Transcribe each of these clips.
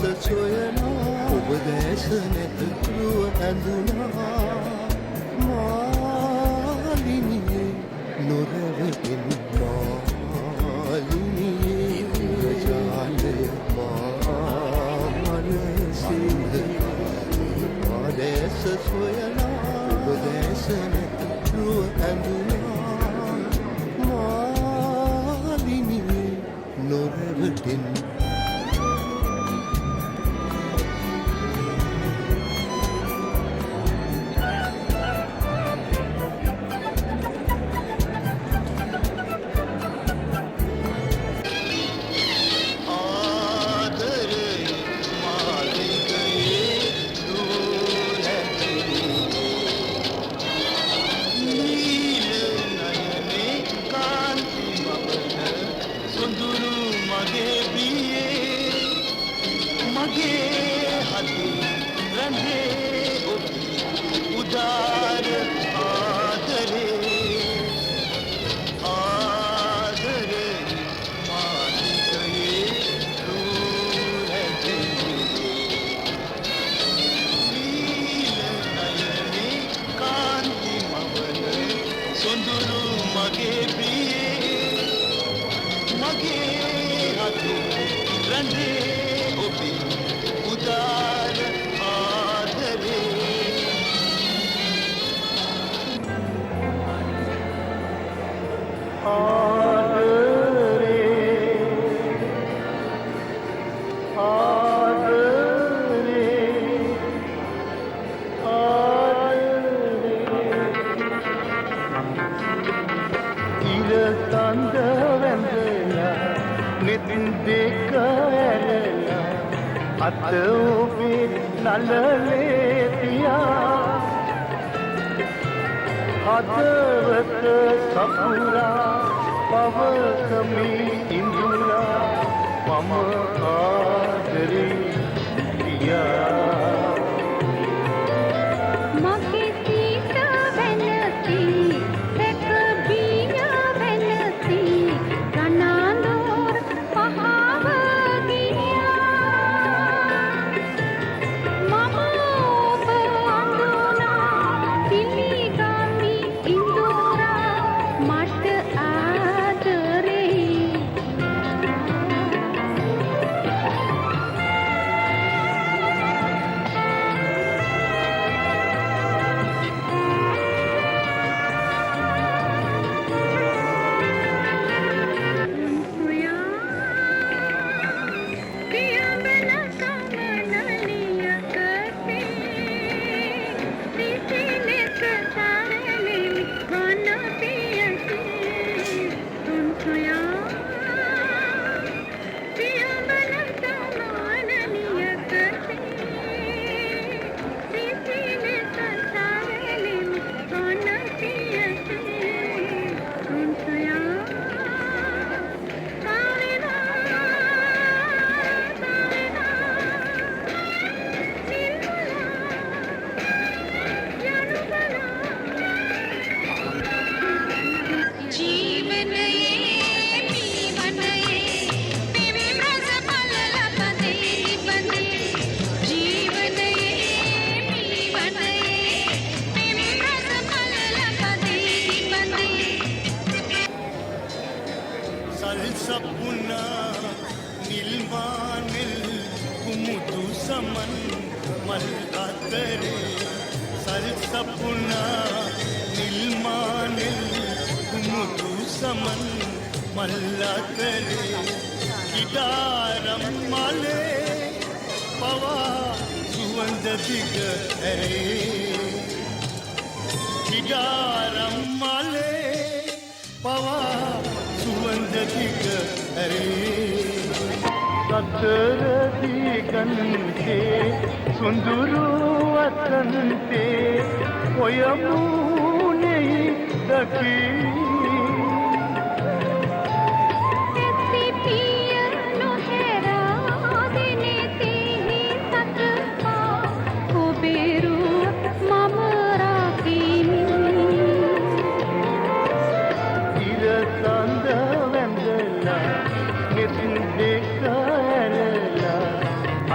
සොයනා ඔබ දැස නැත රුව ඇඳුනා මාලිනියේ නොරැවටෙන මාලිනියේ ඉන්ද්‍රජාලය මා මනසේ මා දැස සොයනා ඔබ දැස නැත රුව ඇඳුනා මාලිනියේ නොරැවටෙන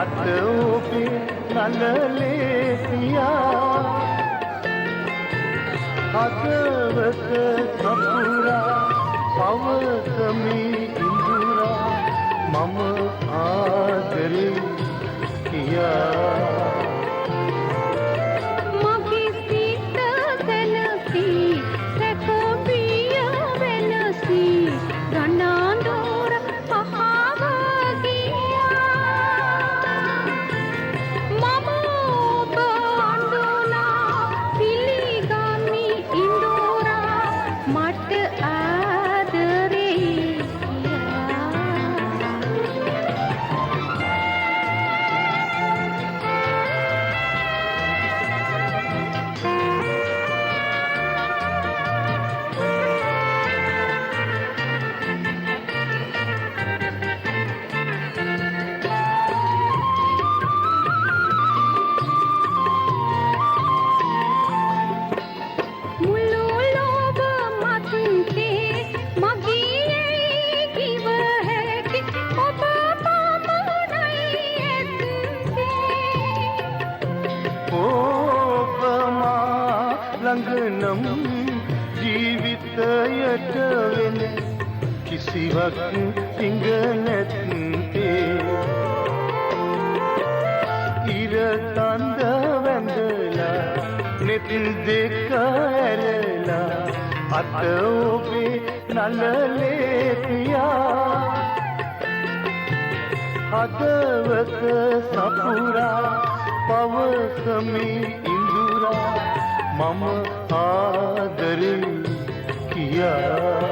අත ඔබේ නලලේ පියා හදවත සපුරා පවසමි ඉඳුරා මම ආදරේ කියා ළඟනම් ජීවිතයට වෙන කිසිවක් සිඟ නැත්තේ ඉර තඳ වැඳලා නෙත් දෙක ඇරලා අත ඔබේ නලලේ පියා හදවත සපුරා පවසමි ඉඳුරා මම ආදරේ කියා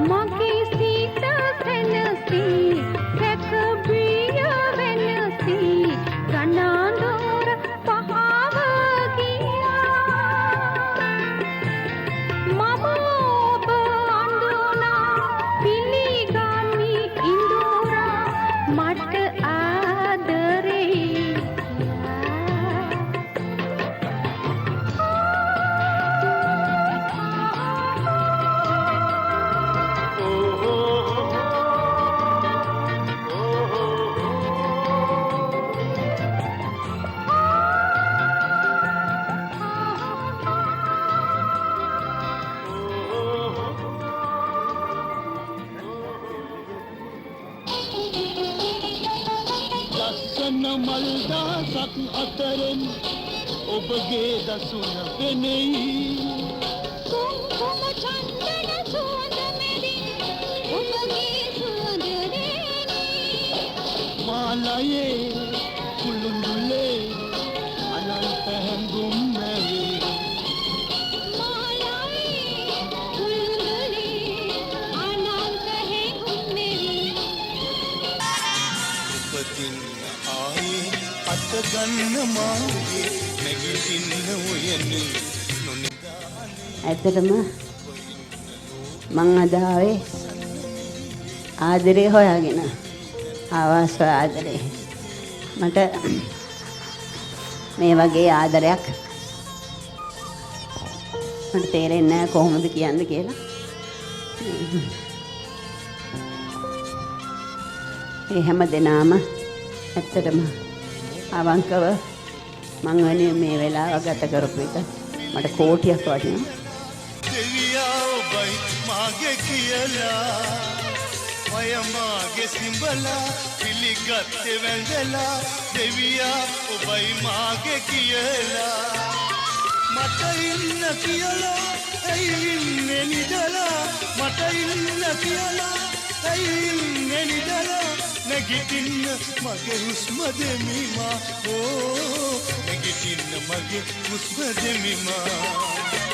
මගේ සිත සැනසී සැක බිය වෙනසී ගණන්දොර පහව ගියා මම ඔබ අඳුනා පිළිගමි ඉඳුරා මට ආදරේ මල් දාසක් අතරින් ඔබගේ දසුන පෙනෙයි කුංකුම චන්දන සුවඳ මෙදින ඔබගේ සුවඳ දෙනි මාලයේ කුළුඳුලේ අනන්ත හැඟුම් නැවේ මාලයේ කුළුඳුලේ අනන්ත හැඟුම් නැවේ උපතින් අත ගන්න මාගේ නැගිටින්න ඔයනේ ඇත්තටම මං අද ආවේ ආදරේ හොයාගෙන ආවාස් ආදරේ මට මේ වගේ ආදරයක් මට තේරෙන්නේ නැහැ කොහොමද කියන්න කියලා ඒ හැම දෙනාම ඇත්තටම අවංකව මං වෙනුවෙන් මේ වෙලාව ගත කරපු එක මට කෝටියක් වටිනවා. දෙවියා ඔබයි මාගේ කියලා ඔය මාගේ සිඹලා පිළිගත්තේ වැඳලා දෙවියා ඔබයි මාගේ කියලා මට ඉන්න කියලා ඇයි ඉන්නේ නිදලා මට ඉන්න කියලා ඇයි ඉන්නේ නිදලා නැගිටින්න මගේ හුස්ම දෙමිමා ඕ නැගිටින්න මගේ හුස්ම දෙමිමා